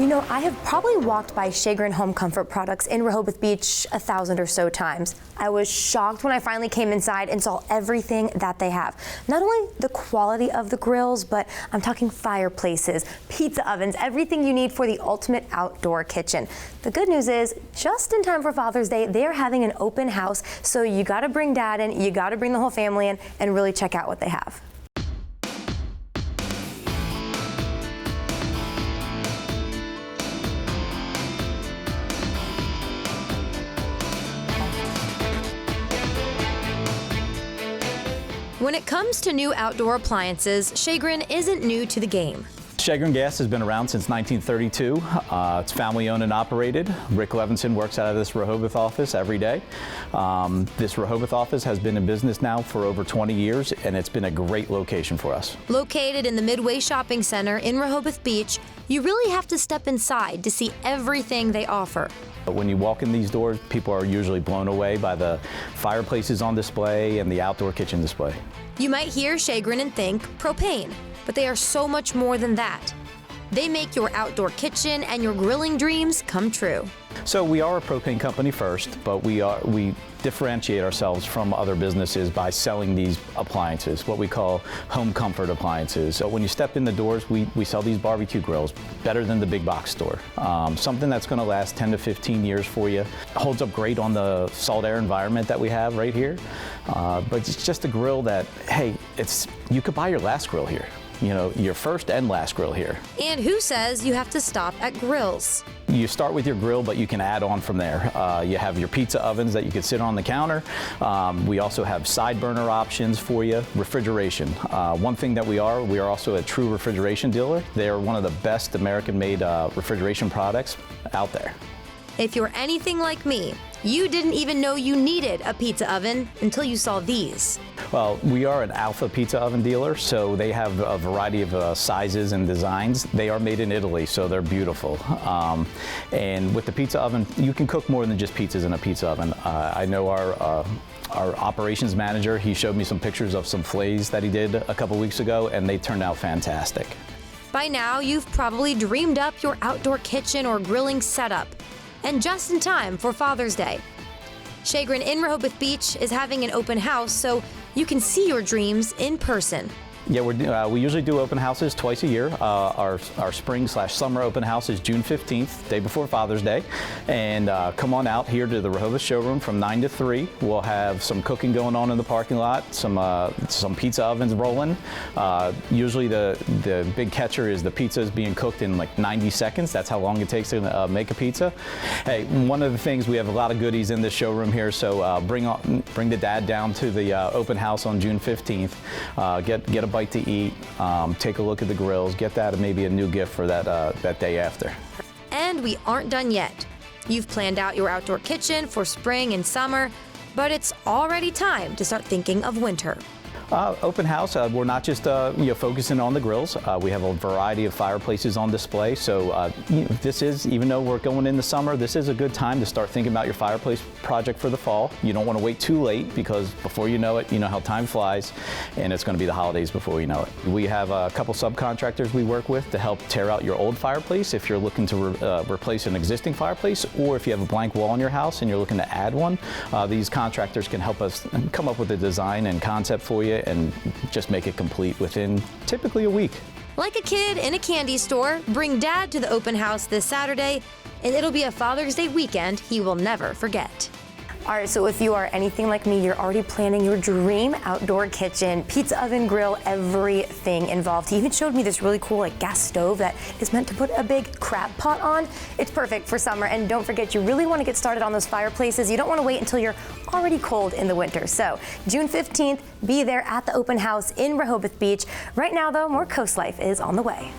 You know, I have probably walked by Schagrin Home Comfort products in Rehoboth Beach 1,000 or so times. I was shocked when I finally came inside and saw everything that they have. Not only the quality of the grills, but I'm talking fireplaces, pizza ovens, everything you need for the ultimate outdoor kitchen. The good news is, just in time for Father's Day, they're having an open house, so you gotta bring Dad in, you gotta bring the whole family in, and really check out what they have. When it comes to new outdoor appliances, Schagrin isn't new to the game. Schagrin Gas has been around since 1932. It's family owned and operated. Rick Levinson works out of this Rehoboth office every day. This Rehoboth office has been in business now for over 20 years, and it's been a great location for us. Located in the Midway Shopping Center in Rehoboth Beach, you really have to step inside to see everything they offer. When you walk in these doors, people are usually blown away by the fireplaces on display and the outdoor kitchen display. You might hear Schagrin and think propane, but they are so much more than that. They make your outdoor kitchen and your grilling dreams come true. So we are a propane company first, but we differentiate ourselves from other businesses by selling these appliances, what we call home comfort appliances. So when you step in the doors, we sell these barbecue grills, better than the big box store. Something that's going to last 10 to 15 years for you. Holds up great on the salt air environment that we have right here. But it's just a grill that, hey, you could buy your last grill here. You know, your first and last grill here. And who says you have to stop at grills? You start with your grill, but you can add on from there. You have your pizza ovens that you can sit on the counter. We also have side burner options for you. Refrigeration. One thing that we are also a true refrigeration dealer. They are one of the best American-made refrigeration products out there. If you're anything like me, you didn't even know you needed a pizza oven until you saw these. Well, we are an Alpha pizza oven dealer, so they have a variety of sizes and designs. They are made in Italy, so they're beautiful. And with the pizza oven, you can cook more than just pizzas in a pizza oven. I know our operations manager, he showed me some pictures of some fillets that he did a couple weeks ago, and they turned out fantastic. By now, you've probably dreamed up your outdoor kitchen or grilling setup. And just in time for Father's Day. Schagrin in Rehoboth Beach is having an open house, so you can see your dreams in person. Yeah, we usually do open houses twice a year. Our spring/summer open house is June 15th, day before Father's Day. And come on out here to the Rehoboth showroom from 9 to 3. We'll have some cooking going on in the parking lot, some pizza ovens rolling. Usually the big catcher is the pizza is being cooked in like 90 seconds. That's how long it takes to make a pizza. Hey, one of the things, we have a lot of goodies in this showroom here, so bring the dad down to the open house on June 15th. Get a bite to eat, take a look at the grills, get that maybe a new gift for that day after. And we aren't done yet. You've planned out your outdoor kitchen for spring and summer, but it's already time to start thinking of winter. Open house, we're not just focusing on the grills. We have a variety of fireplaces on display. So this is, even though we're going in the summer, this is a good time to start thinking about your fireplace project for the fall. You don't want to wait too late, because before you know it, you know how time flies, and it's going to be the holidays before you know it. We have a couple subcontractors we work with to help tear out your old fireplace if you're looking to replace an existing fireplace, or if you have a blank wall in your house and you're looking to add one. These contractors can help us come up with a design and concept for you and just make it complete within typically a week. Like a kid in a candy store, bring Dad to the open house this Saturday, and it'll be a Father's Day weekend he will never forget. All right, so if you are anything like me, you're already planning your dream outdoor kitchen, pizza oven, grill, everything involved. He even showed me this really cool gas stove that is meant to put a big crab pot on. It's perfect for summer, and don't forget, you really want to get started on those fireplaces. You don't want to wait until you're already cold in the winter. So June 15th, be there at the open house in Rehoboth Beach. Right now, though, more CoastLife is on the way.